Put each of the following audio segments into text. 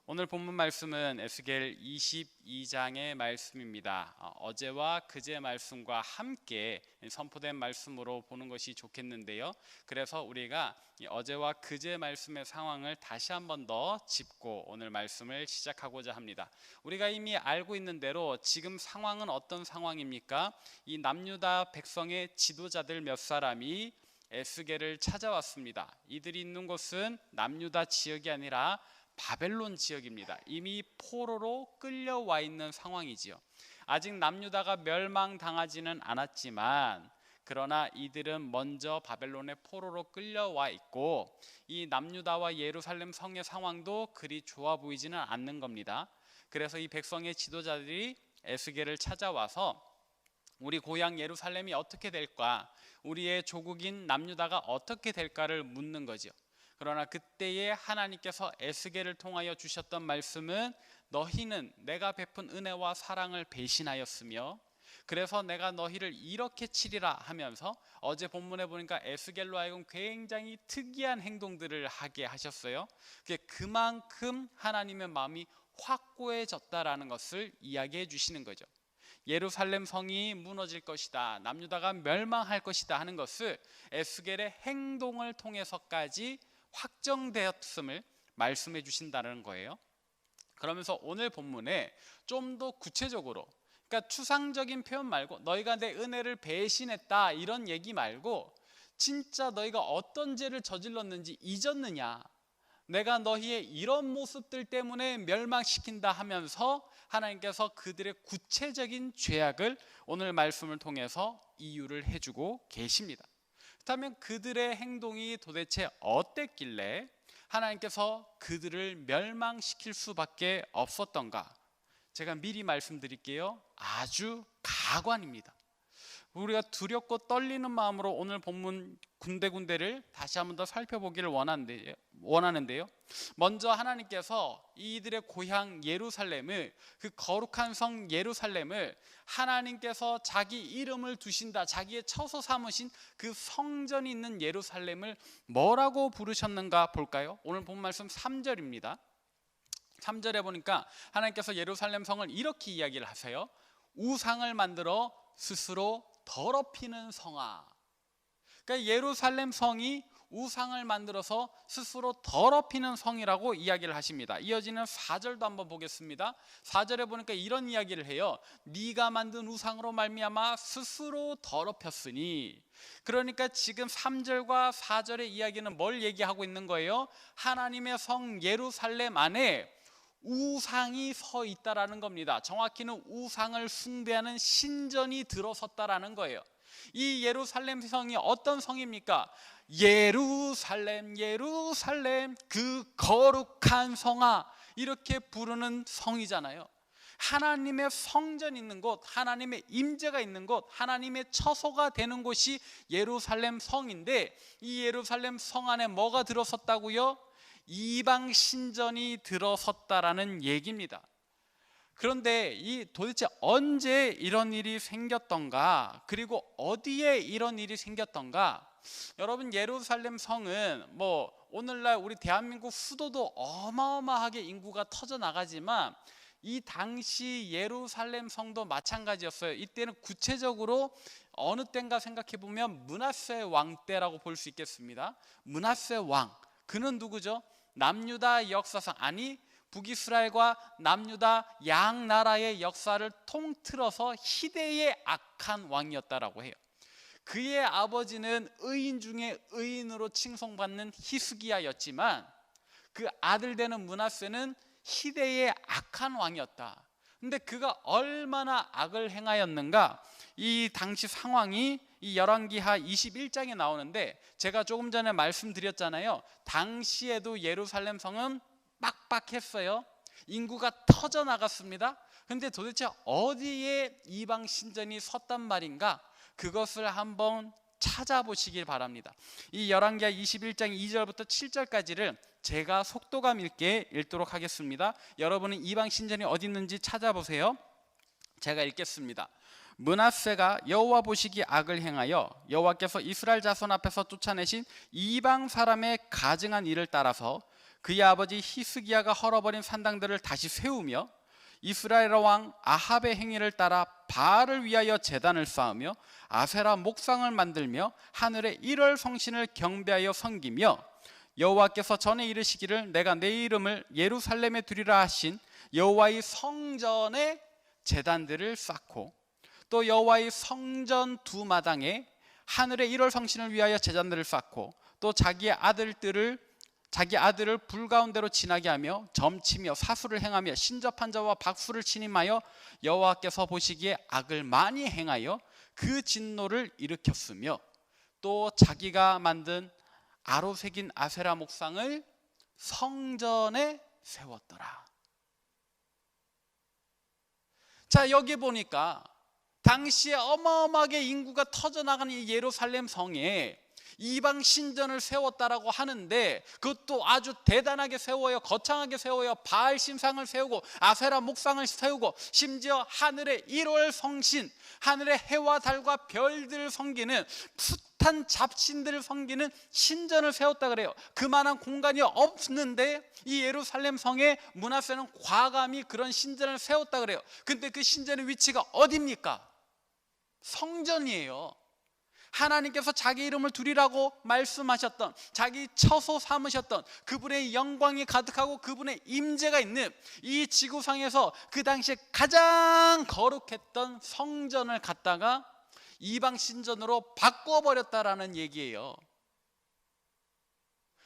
오늘 본문 말씀은 에스겔 22장의 말씀입니다. 어제와 그제 말씀과 함께 선포된 말씀으로 보는 것이 좋겠는데요. 그래서 우리가 어제와 그제 말씀의 상황을 다시 한번 더 짚고 오늘 말씀을 시작하고자 합니다. 우리가 이미 알고 있는 대로 지금 상황은 어떤 상황입니까? 이 남유다 백성의 지도자들 몇 사람이 에스겔을 찾아왔습니다. 이들이 있는 곳은 남유다 지역이 아니라 바벨론 지역입니다. 이미 포로로 끌려와 있는 상황이지요. 아직 남유다가 멸망당하지는 않았지만 그러나 이들은 먼저 바벨론의 포로로 끌려와 있고 이 남유다와 예루살렘 성의 상황도 그리 좋아 보이지는 않는 겁니다. 그래서 이 백성의 지도자들이 에스겔을 찾아와서 우리 고향 예루살렘이 어떻게 될까? 우리의 조국인 남유다가 어떻게 될까를 묻는 거죠. 그러나 그때에 하나님께서 에스겔을 통하여 주셨던 말씀은 너희는 내가 베푼 은혜와 사랑을 배신하였으며 그래서 내가 너희를 이렇게 치리라 하면서 어제 본문에 보니까 에스겔로 하여금 굉장히 특이한 행동들을 하게 하셨어요. 그만큼 하나님의 마음이 확고해졌다라는 것을 이야기해 주시는 거죠. 예루살렘 성이 무너질 것이다, 남유다가 멸망할 것이다 하는 것을 에스겔의 행동을 통해서까지 확정되었음을 말씀해 주신다는 거예요. 그러면서 오늘 본문에 좀 더 구체적으로, 그러니까 추상적인 표현 말고 너희가 내 은혜를 배신했다 이런 얘기 말고 진짜 너희가 어떤 죄를 저질렀는지 잊었느냐, 내가 너희의 이런 모습들 때문에 멸망시킨다 하면서 하나님께서 그들의 구체적인 죄악을 오늘 말씀을 통해서 이유를 해주고 계십니다. 그렇다면 그들의 행동이 도대체 어땠길래 하나님께서 그들을 멸망시킬 수밖에 없었던가? 제가 미리 말씀드릴게요. 아주 가관입니다. 우리가 두렵고 떨리는 마음으로 오늘 본문 군데군데를 다시 한번 더 살펴보기를 원하는데요. 먼저 하나님께서 이들의 고향 예루살렘을, 그 거룩한 성 예루살렘을 하나님께서 자기 이름을 두신다, 자기의 처소 삼으신 그 성전이 있는 예루살렘을 뭐라고 부르셨는가 볼까요? 오늘 본 말씀 3절입니다. 3절에 보니까 하나님께서 예루살렘 성을 이렇게 이야기를 하세요. 우상을 만들어 스스로 더럽히는 성아. 그러니까 예루살렘 성이 우상을 만들어서 스스로 더럽히는 성이라고 이야기를 하십니다. 이어지는 4절도 한번 보겠습니다. 4절에 보니까 이런 이야기를 해요. 네가 만든 우상으로 말미암아 스스로 더럽혔으니. 그러니까 지금 3절과 4절의 이야기는 뭘 얘기하고 있는 거예요? 하나님의 성 예루살렘 안에 우상이 서 있다라는 겁니다. 정확히는 우상을 숭배하는 신전이 들어섰다라는 거예요. 이 예루살렘 성이 어떤 성입니까? 예루살렘, 예루살렘, 그 거룩한 성아, 이렇게 부르는 성이잖아요. 하나님의 성전 있는 곳, 하나님의 임재가 있는 곳, 하나님의 처소가 되는 곳이 예루살렘 성인데, 이 예루살렘 성 안에 뭐가 들어섰다고요? 이방 신전이 들어섰다라는 얘기입니다. 그런데 이 도대체 언제 이런 일이 생겼던가, 그리고 어디에 이런 일이 생겼던가? 여러분, 예루살렘 성은 뭐 오늘날 우리 대한민국 수도도 어마어마하게 인구가 터져 나가지만 이 당시 예루살렘 성도 마찬가지였어요. 이때는 구체적으로 어느 때인가 생각해 보면 므낫세 왕 때라고 볼 수 있겠습니다. 므낫세 왕, 그는 누구죠? 남유다 역사상, 아니 북이스라엘과 남유다 양 나라의 역사를 통틀어서 희대의 악한 왕이었다라고 해요. 그의 아버지는 의인 중에 의인으로 칭송받는 히스기야였지만 그 아들 되는 므낫세는 희대의 악한 왕이었다. 근데 그가 얼마나 악을 행하였는가? 이 당시 상황이 이 열왕기하 21장에 나오는데, 제가 조금 전에 말씀드렸잖아요. 당시에도 예루살렘 성은 빡빡했어요. 인구가 터져 나갔습니다. 근데 도대체 어디에 이방 신전이 섰단 말인가? 그것을 한번 찾아보시길 바랍니다. 이 열왕기하 21장 2절부터 7절까지를 제가 속도감 있게 읽도록 하겠습니다. 여러분은 이방 신전이 어디 있는지 찾아보세요. 제가 읽겠습니다. 므낫세가 여호와 보시기 악을 행하여 여호와께서 이스라엘 자손 앞에서 쫓아내신 이방 사람의 가증한 일을 따라서 그의 아버지 히스기야가 헐어버린 산당들을 다시 세우며 이스라엘 왕 아합의 행위를 따라 바알을 위하여 제단을 쌓으며 아세라 목상을 만들며 하늘의 일월 성신을 경배하여 섬기며 여호와께서 전에 이르시기를 내가 내 이름을 예루살렘에 두리라 하신 여호와의 성전에 제단들을 쌓고 또 여호와의 성전 두 마당에 하늘의 일월 성신을 위하여 제단들을 쌓고 또 자기 아들을 불 가운데로 지나게 하며 점치며 사수를 행하며 신접한 자와 박수를 치님하여 여호와께서 보시기에 악을 많이 행하여 그 진노를 일으켰으며 또 자기가 만든 아로 새긴 아세라 목상을 성전에 세웠더라. 자, 여기 보니까 당시에 어마어마하게 인구가 터져나가는 이 예루살렘 성에 이방 신전을 세웠다라고 하는데 그것도 아주 대단하게 세워요. 거창하게 세워요. 바알 신상을 세우고 아세라 목상을 세우고 심지어 하늘의 일월 성신, 하늘의 해와 달과 별들을 섬기는 숱한 잡신들을 섬기는 신전을 세웠다 그래요. 그만한 공간이 없는데 이 예루살렘 성에 므낫세는 과감히 그런 신전을 세웠다 그래요. 근데 그 신전의 위치가 어디입니까? 성전이에요. 하나님께서 자기 이름을 두리라고 말씀하셨던, 자기 처소 삼으셨던 그분의 영광이 가득하고 그분의 임재가 있는 이 지구상에서 그 당시에 가장 거룩했던 성전을 갖다가 이방 신전으로 바꿔버렸다라는 얘기예요.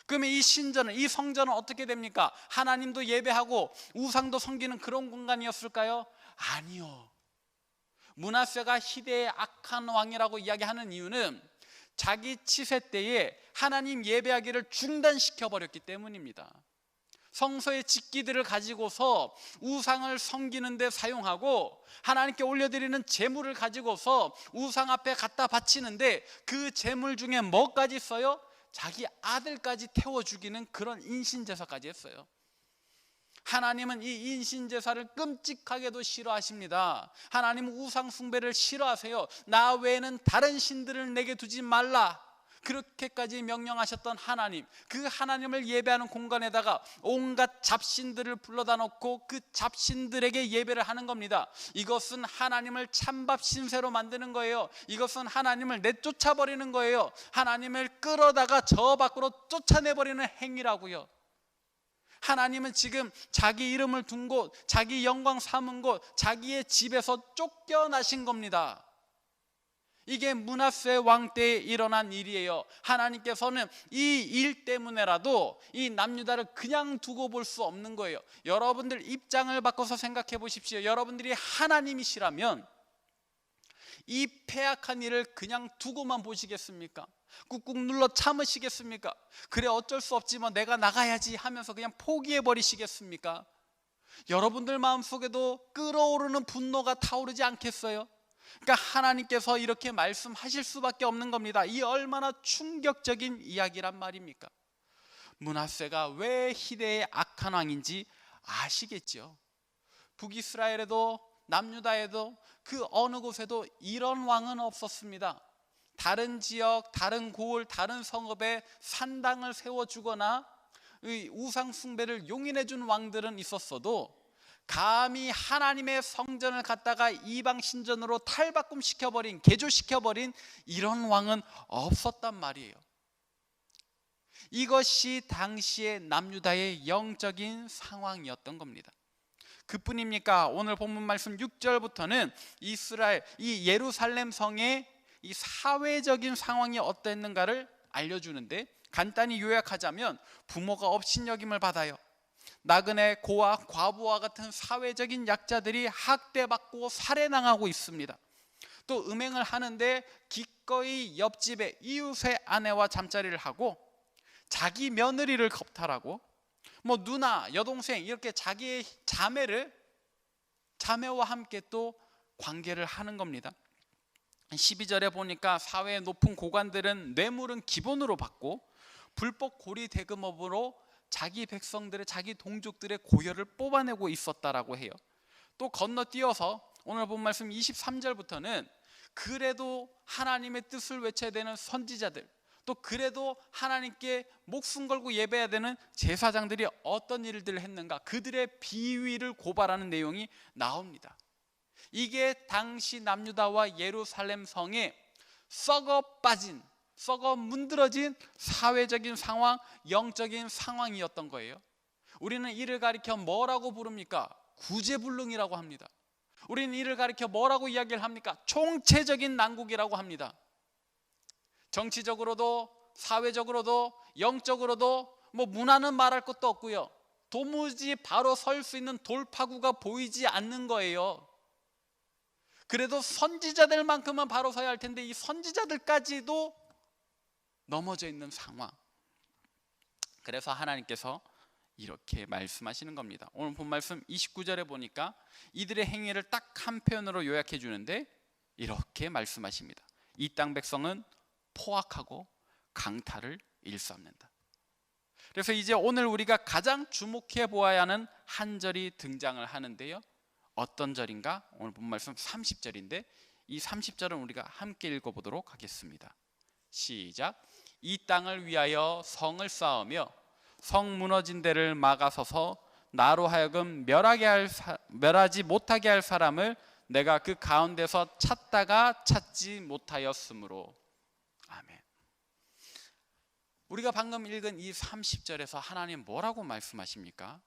그러면 이 신전은, 이 성전은 어떻게 됩니까? 하나님도 예배하고 우상도 섬기는 그런 공간이었을까요? 아니요. 므낫세가 희대의 악한 왕이라고 이야기하는 이유는 자기 치세 때에 하나님 예배하기를 중단시켜 버렸기 때문입니다. 성소의 직기들을 가지고서 우상을 섬기는 데 사용하고 하나님께 올려드리는 제물을 가지고서 우상 앞에 갖다 바치는데 그 제물 중에 뭐까지 써요? 자기 아들까지 태워 죽이는 그런 인신제사까지 했어요. 하나님은 이 인신제사를 끔찍하게도 싫어하십니다. 하나님은 우상 숭배를 싫어하세요. 나 외에는 다른 신들을 내게 두지 말라, 그렇게까지 명령하셨던 하나님, 그 하나님을 예배하는 공간에다가 온갖 잡신들을 불러다 놓고 그 잡신들에게 예배를 하는 겁니다. 이것은 하나님을 찬밥 신세로 만드는 거예요. 이것은 하나님을 내쫓아버리는 거예요. 하나님을 끌어다가 저 밖으로 쫓아내버리는 행위라고요. 하나님은 지금 자기 이름을 둔 곳, 자기 영광 삼은 곳, 자기의 집에서 쫓겨나신 겁니다. 이게 므낫세 왕 때에 일어난 일이에요. 하나님께서는 이 일 때문에라도 이 남유다를 그냥 두고 볼 수 없는 거예요. 여러분들 입장을 바꿔서 생각해 보십시오. 여러분들이 하나님이시라면 이 패악한 일을 그냥 두고만 보시겠습니까? 꾹꾹 눌러 참으시겠습니까? 그래 어쩔 수 없지만 내가 나가야지 하면서 그냥 포기해 버리시겠습니까? 여러분들 마음속에도 끓어오르는 분노가 타오르지 않겠어요? 그러니까 하나님께서 이렇게 말씀하실 수밖에 없는 겁니다. 이 얼마나 충격적인 이야기란 말입니까? 므낫세가 왜 희대의 악한 왕인지 아시겠죠? 북이스라엘에도 남유다에도 그 어느 곳에도 이런 왕은 없었습니다. 다른 지역, 다른 고을, 다른 성읍에 산당을 세워주거나 우상 숭배를 용인해 준 왕들은 있었어도 감히 하나님의 성전을 갖다가 이방 신전으로 탈바꿈시켜버린, 개조시켜버린 이런 왕은 없었단 말이에요. 이것이 당시의 남유다의 영적인 상황이었던 겁니다. 그뿐입니까? 오늘 본문 말씀 6절부터는 이스라엘, 이 예루살렘 성의 이 사회적인 상황이 어땠는가를 알려주는데, 간단히 요약하자면 부모가 업신여김을 받아요. 나그네, 고아, 과부와 같은 사회적인 약자들이 학대받고 살해당하고 있습니다. 또 음행을 하는데 기꺼이 옆집의 이웃의 아내와 잠자리를 하고 자기 며느리를 겁탈하고 누나, 여동생 이렇게 자기의 자매와 함께 또 관계를 하는 겁니다. 12절에 보니까 사회의 높은 고관들은 뇌물은 기본으로 받고 불법 고리 대금업으로 자기 백성들의, 자기 동족들의 고혈을 뽑아내고 있었다라고 해요. 또 건너뛰어서 오늘 본 말씀 23절부터는 그래도 하나님의 뜻을 외쳐야 되는 선지자들, 또 그래도 하나님께 목숨 걸고 예배해야 되는 제사장들이 어떤 일들을 했는가, 그들의 비위를 고발하는 내용이 나옵니다. 이게 당시 남유다와 예루살렘 성에 썩어 빠진, 썩어 문드러진 사회적인 상황, 영적인 상황이었던 거예요. 우리는 이를 가리켜 뭐라고 부릅니까? 구제불능이라고 합니다. 우리는 이를 가리켜 뭐라고 이야기를 합니까? 총체적인 난국이라고 합니다. 정치적으로도 사회적으로도 영적으로도 문화는 말할 것도 없고요, 도무지 바로 설 수 있는 돌파구가 보이지 않는 거예요. 그래도 선지자들만큼은 바로 서야 할 텐데 이 선지자들까지도 넘어져 있는 상황. 그래서 하나님께서 이렇게 말씀하시는 겁니다. 오늘 본 말씀 29절에 보니까 이들의 행위를 딱 한 표현으로 요약해 주는데 이렇게 말씀하십니다. 이 땅 백성은 포악하고 강탈을 일삼는다. 그래서 이제 오늘 우리가 가장 주목해 보아야 하는 한 절이 등장을 하는데요, 어떤 절인가? 오늘 본 말씀 30절인데 이 30절은 우리가 함께 읽어보도록 하겠습니다. 시작. 이 땅을 위하여 성을 쌓으며 성 무너진 데를 막아서서 나로 하여금 멸하지 못하게 할 사람을 내가 그 가운데서 찾다가 찾지 못하였으므로. 아멘. 우리가 방금 읽은 이 30절에서 하나님 뭐라고 말씀하십니까?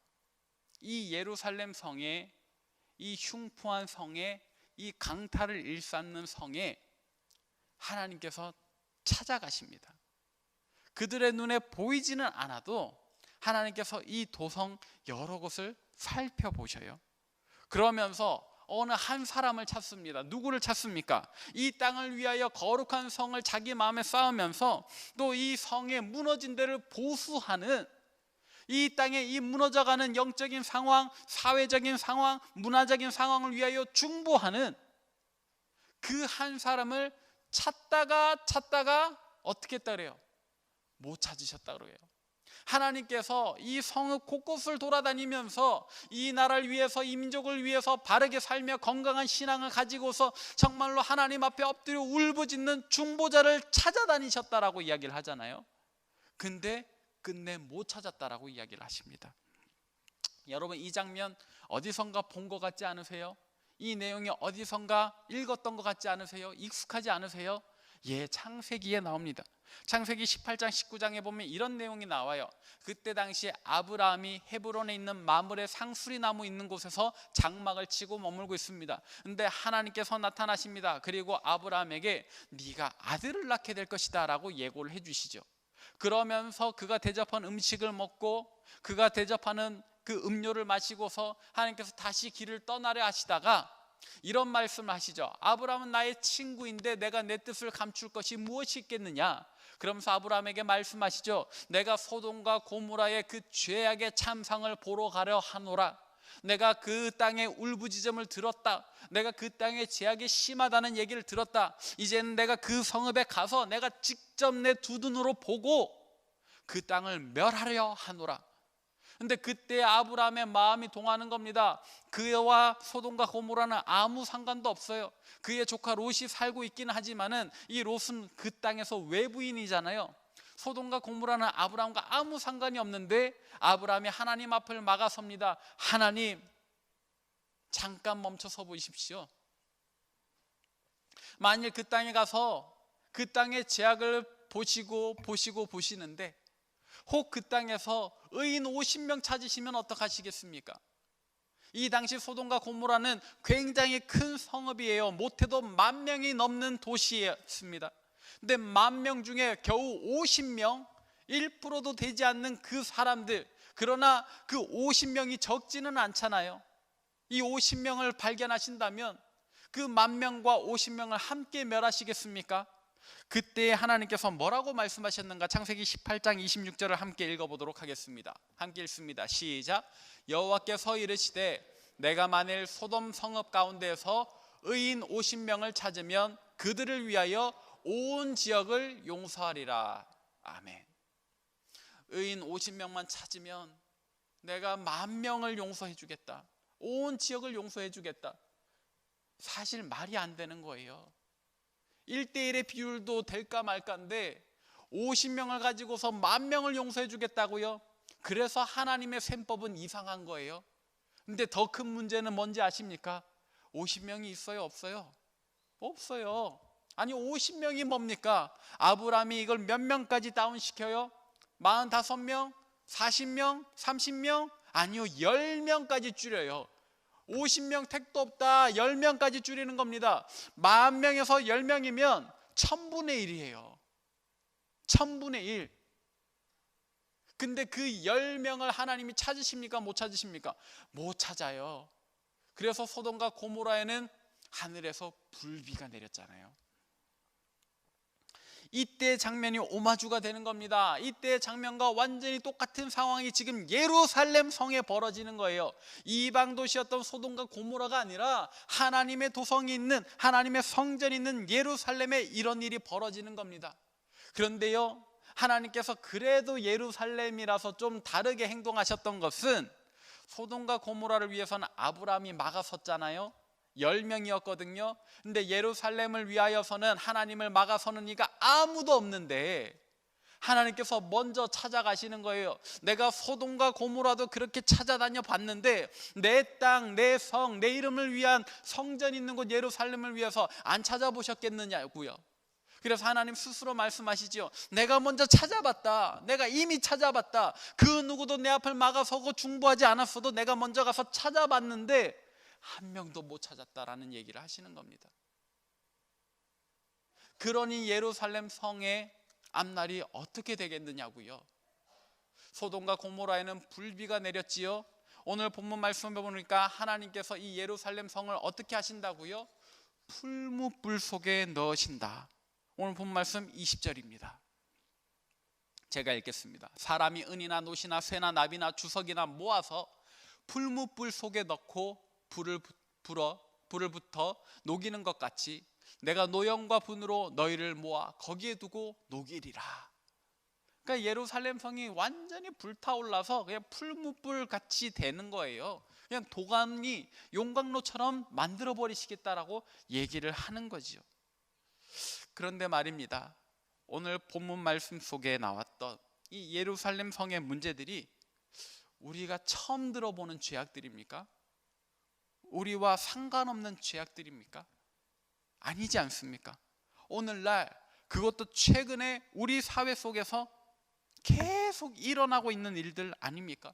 이 예루살렘 성에, 이 흉포한 성에, 이 강탈을 일삼는 성에 하나님께서 찾아가십니다. 그들의 눈에 보이지는 않아도 하나님께서 이 도성 여러 곳을 살펴보셔요. 그러면서 어느 한 사람을 찾습니다. 누구를 찾습니까? 이 땅을 위하여 거룩한 성을 자기 마음에 쌓으면서 또 이 성의 무너진 데를 보수하는, 이 땅에 이 무너져가는 영적인 상황, 사회적인 상황, 문화적인 상황을 위하여 중보하는 그 한 사람을 찾다가 어떻게 했다 그래요? 못 찾으셨다 그래요. 하나님께서 이 성읍 곳곳을 돌아다니면서 이 나라를 위해서, 이 민족을 위해서 바르게 살며 건강한 신앙을 가지고서 정말로 하나님 앞에 엎드려 울부짖는 중보자를 찾아다니셨다라고 이야기를 하잖아요. 근데 끝내 못 찾았다라고 이야기를 하십니다. 여러분, 이 장면 어디선가 본 것 같지 않으세요? 이 내용이 어디선가 읽었던 것 같지 않으세요? 익숙하지 않으세요? 예, 창세기에 나옵니다. 창세기 18장 19장에 보면 이런 내용이 나와요. 그때 당시에 아브라함이 헤브론에 있는 마므레 상수리 나무 있는 곳에서 장막을 치고 머물고 있습니다. 근데 하나님께서 나타나십니다. 그리고 아브라함에게 네가 아들을 낳게 될 것이다 라고 예고를 해주시죠. 그러면서 그가 대접한 음식을 먹고 그가 대접하는 그 음료를 마시고서 하나님께서 다시 길을 떠나려 하시다가 이런 말씀을 하시죠. 아브라함은 나의 친구인데 내가 내 뜻을 감출 것이 무엇이 있겠느냐. 그러면서 아브라함에게 말씀하시죠. 내가 소돔과 고모라의 그 죄악의 참상을 보러 가려 하노라. 내가 그 땅의 울부짖음을 들었다. 내가 그 땅의 죄악이 심하다는 얘기를 들었다. 이제는 내가 그 성읍에 가서 내가 직접 내 두 눈으로 보고 그 땅을 멸하려 하노라. 근데 그때 아브라함의 마음이 동하는 겁니다. 그와 소돔과 고모라는 아무 상관도 없어요. 그의 조카 롯이 살고 있기는 하지만은 이 롯은 그 땅에서 외부인이잖아요. 소돔과 고모라는 아브라함과 아무 상관이 없는데 아브라함이 하나님 앞을 막아섭니다. 하나님, 잠깐 멈춰서 보십시오. 만일 그 땅에 가서 그 땅의 죄악을 보시는데 혹 그 땅에서 의인 50명 찾으시면 어떡하시겠습니까? 이 당시 소돔과 고모라는 굉장히 큰 성읍이에요. 못해도 10,000명이 넘는 도시였습니다. 근데 10,000명 중에 겨우 50명, 1%도 되지 않는 그 사람들, 그러나 그 50명이 적지는 않잖아요. 이 50명을 발견하신다면 그 10,000명과 50명을 함께 멸하시겠습니까? 그때 하나님께서 뭐라고 말씀하셨는가? 창세기 18장 26절을 함께 읽어보도록 하겠습니다. 함께 읽습니다. 시작. 여호와께서 이르시되 내가 만일 소돔 성읍 가운데에서 의인 50명을 찾으면 그들을 위하여 온 지역을 용서하리라. 아멘. 의인 50명만 찾으면 내가 10,000명을 용서해 주겠다. 온 지역을 용서해 주겠다. 사실 말이 안 되는 거예요. 1대1의 비율도 될까 말까인데 50명을 가지고서 10,000명을 용서해 주겠다고요? 그래서 하나님의 셈법은 이상한 거예요. 근데 더 큰 문제는 뭔지 아십니까? 50명이 있어요, 없어요? 없어요. 아니 50명이 뭡니까? 아브라함이 이걸 몇 명까지 다운시켜요? 45명? 40명? 30명? 아니요, 10명까지 줄여요. 50명 택도 없다, 10명까지 줄이는 겁니다. 10,000명에서 10명이면 1000분의 1이에요 1000분의 1. 근데 그 10명을 하나님이 찾으십니까? 못 찾으십니까? 못 찾아요. 그래서 소돔과 고모라에는 하늘에서 불비가 내렸잖아요. 이때 장면이 오마주가 되는 겁니다. 이때 장면과 완전히 똑같은 상황이 지금 예루살렘 성에 벌어지는 거예요. 이방 도시였던 소돔과 고모라가 아니라 하나님의 도성이 있는, 하나님의 성전이 있는 예루살렘에 이런 일이 벌어지는 겁니다. 그런데요, 하나님께서 그래도 예루살렘이라서 좀 다르게 행동하셨던 것은, 소돔과 고모라를 위해서는 아브라함이 막아섰잖아요. 10명이었거든요. 근데 예루살렘을 위하여서는 하나님을 막아서는 이가 아무도 없는데 하나님께서 먼저 찾아가시는 거예요. 내가 소돔과 고모라도 그렇게 찾아다녀 봤는데 내 땅, 내 성, 내 이름을 위한 성전 있는 곳 예루살렘을 위해서 안 찾아보셨겠느냐고요. 그래서 하나님 스스로 말씀하시죠. 내가 먼저 찾아봤다. 내가 이미 찾아봤다. 그 누구도 내 앞을 막아서고 중보하지 않았어도 내가 먼저 가서 찾아봤는데 한 명도 못 찾았다라는 얘기를 하시는 겁니다. 그러니 예루살렘 성의 앞날이 어떻게 되겠느냐고요. 소돔과 고모라에는 불비가 내렸지요. 오늘 본문 말씀을 보니까 하나님께서 이 예루살렘 성을 어떻게 하신다고요? 풀무불 속에 넣으신다. 오늘 본문 말씀 20절입니다. 제가 읽겠습니다. 사람이 은이나 노시나 쇠나 나비나 주석이나 모아서 풀무불 속에 넣고 불을 붙어 녹이는 것 같이 내가 노염과 분으로 너희를 모아 거기에 두고 녹이리라. 그러니까 예루살렘 성이 완전히 불타올라서 그냥 풀무불 같이 되는 거예요. 그냥 도감이 용광로처럼 만들어 버리시겠다라고 얘기를 하는 거지요. 그런데 말입니다, 오늘 본문 말씀 속에 나왔던 이 예루살렘 성의 문제들이 우리가 처음 들어보는 죄악들입니까? 우리와 상관없는 죄악들입니까? 아니지 않습니까? 오늘날 그것도 최근에 우리 사회 속에서 계속 일어나고 있는 일들 아닙니까?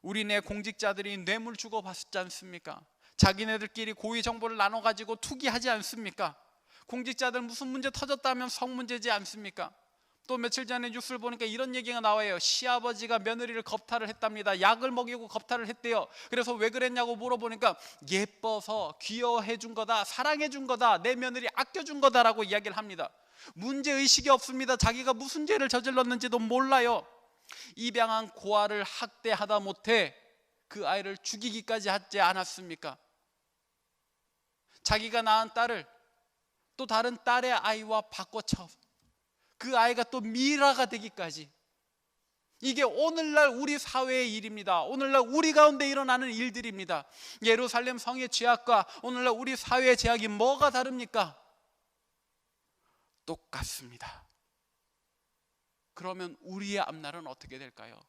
우리네 공직자들이 뇌물 주고 받지 않습니까? 자기네들끼리 고위 정보를 나눠 가지고 투기하지 않습니까? 공직자들 무슨 문제 터졌다면 성문제지 않습니까? 또 며칠 전에 뉴스를 보니까 이런 얘기가 나와요. 시아버지가 며느리를 겁탈을 했답니다. 약을 먹이고 겁탈을 했대요. 그래서 왜 그랬냐고 물어보니까 예뻐서 귀여워해 준 거다, 사랑해 준 거다, 내 며느리 아껴준 거다라고 이야기를 합니다. 문제의식이 없습니다. 자기가 무슨 죄를 저질렀는지도 몰라요. 입양한 고아를 학대하다 못해 그 아이를 죽이기까지 하지 않았습니까? 자기가 낳은 딸을 또 다른 딸의 아이와 바꿔쳐 그 아이가 또 미라가 되기까지. 이게 오늘날 우리 사회의 일입니다. 오늘날 우리 가운데 일어나는 일들입니다. 예루살렘 성의 죄악과 오늘날 우리 사회의 죄악이 뭐가 다릅니까? 똑같습니다. 그러면 우리의 앞날은 어떻게 될까요?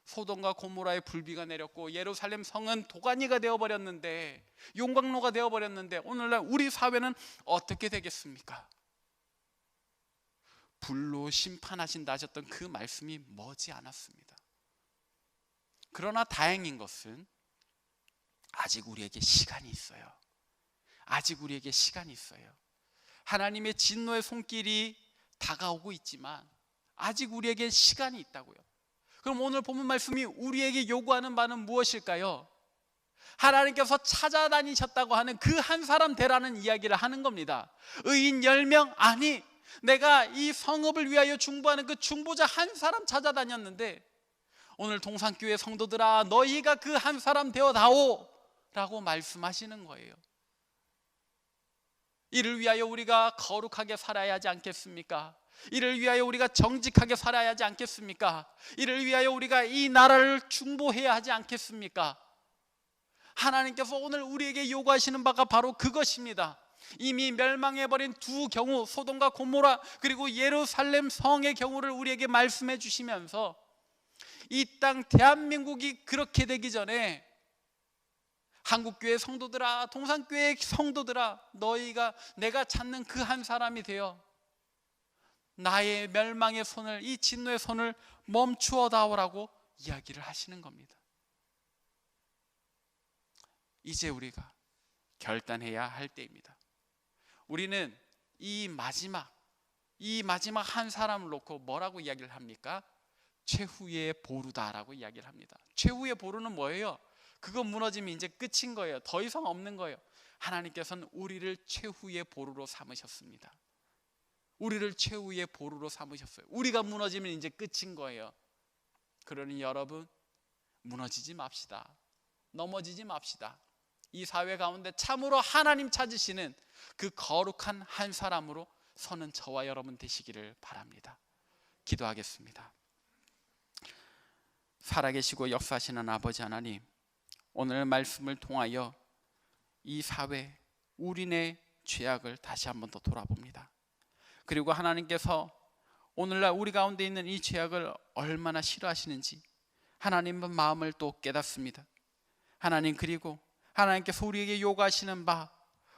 소돔과 고모라의 불비가 내렸고 예루살렘 성은 도가니가 되어버렸는데, 용광로가 되어버렸는데 오늘날 우리 사회는 어떻게 되겠습니까? 불로 심판하신다 하셨던 그 말씀이 머지 않았습니다. 그러나 다행인 것은 아직 우리에게 시간이 있어요. 아직 우리에게 시간이 있어요. 하나님의 진노의 손길이 다가오고 있지만 아직 우리에게 시간이 있다고요. 그럼 오늘 본문 말씀이 우리에게 요구하는 바는 무엇일까요? 하나님께서 찾아다니셨다고 하는 그 한 사람 되라는 이야기를 하는 겁니다. 의인 10명? 아니, 내가 이 성읍을 위하여 중보하는 그 중보자 한 사람 찾아다녔는데 오늘 동산교회 성도들아, 너희가 그 한 사람 되어다오 라고 말씀하시는 거예요. 이를 위하여 우리가 거룩하게 살아야 하지 않겠습니까? 이를 위하여 우리가 정직하게 살아야 하지 않겠습니까? 이를 위하여 우리가 이 나라를 중보해야 하지 않겠습니까? 하나님께서 오늘 우리에게 요구하시는 바가 바로 그것입니다. 이미 멸망해버린 두 경우, 소돔과 고모라 그리고 예루살렘 성의 경우를 우리에게 말씀해 주시면서 이 땅 대한민국이 그렇게 되기 전에 한국교회 성도들아, 동산교회 성도들아, 너희가 내가 찾는 그 한 사람이 되어 나의 멸망의 손을, 이 진노의 손을 멈추어 다오라고 이야기를 하시는 겁니다. 이제 우리가 결단해야 할 때입니다. 우리는 이 마지막 한 사람을 놓고 뭐라고 이야기를 합니까? 최후의 보루다라고 이야기를 합니다. 최후의 보루는 뭐예요? 그거 무너지면 이제 끝인 거예요. 더 이상 없는 거예요. 하나님께서는 우리를 최후의 보루로 삼으셨습니다. 우리를 최후의 보루로 삼으셨어요. 우리가 무너지면 이제 끝인 거예요. 그러니 여러분, 무너지지 맙시다. 넘어지지 맙시다. 이 사회 가운데 참으로 하나님 찾으시는 그 거룩한 한 사람으로 서는 저와 여러분 되시기를 바랍니다. 기도하겠습니다. 살아계시고 역사하시는 아버지 하나님, 오늘 말씀을 통하여 이 사회, 우리네 죄악을 다시 한번 더 돌아봅니다. 그리고 하나님께서 오늘날 우리 가운데 있는 이 죄악을 얼마나 싫어하시는지 하나님의 마음을 또 깨닫습니다. 하나님, 그리고 하나님께서 우리에게 요구하시는 바,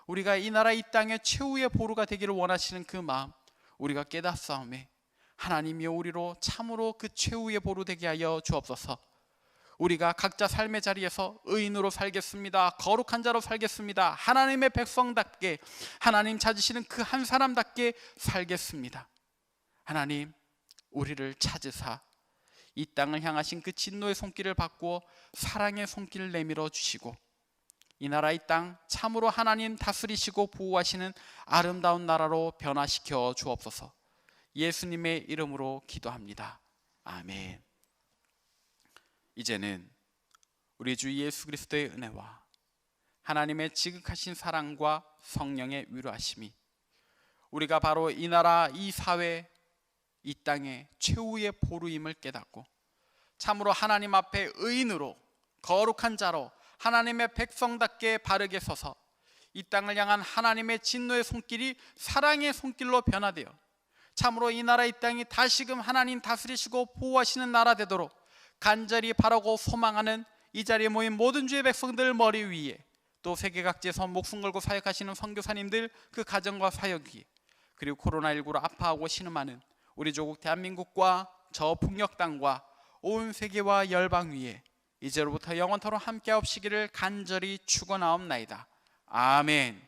우리가 이 나라 이 땅의 최후의 보루가 되기를 원하시는 그 마음 우리가 깨닫사오매 하나님이여 우리로 참으로 그 최후의 보루 되게 하여 주옵소서. 우리가 각자 삶의 자리에서 의인으로 살겠습니다. 거룩한 자로 살겠습니다. 하나님의 백성답게, 하나님 찾으시는 그 한 사람답게 살겠습니다. 하나님, 우리를 찾으사 이 땅을 향하신 그 진노의 손길을 바꾸어 사랑의 손길을 내밀어 주시고 이 나라 이 땅 참으로 하나님 다스리시고 보호하시는 아름다운 나라로 변화시켜 주옵소서. 예수님의 이름으로 기도합니다. 아멘. 이제는 우리 주 예수 그리스도의 은혜와 하나님의 지극하신 사랑과 성령의 위로하심이 우리가 바로 이 나라, 이 사회, 이 땅의 최후의 보루임을 깨닫고 참으로 하나님 앞에 의인으로 거룩한 자로 하나님의 백성답게 바르게 서서 이 땅을 향한 하나님의 진노의 손길이 사랑의 손길로 변화되어 참으로 이 나라 이 땅이 다시금 하나님 다스리시고 보호하시는 나라 되도록 간절히 바라고 소망하는 이 자리에 모인 모든 주의 백성들 머리 위에, 또 세계 각지에서 목숨 걸고 사역하시는 선교사님들 그 가정과 사역 위에, 그리고 코로나19로 아파하고 신음하는 우리 조국 대한민국과 저 북녘 땅과 온 세계와 열방 위에 이제로부터 영원토록 함께하옵시기를 간절히 축원하옵나이다. 아멘.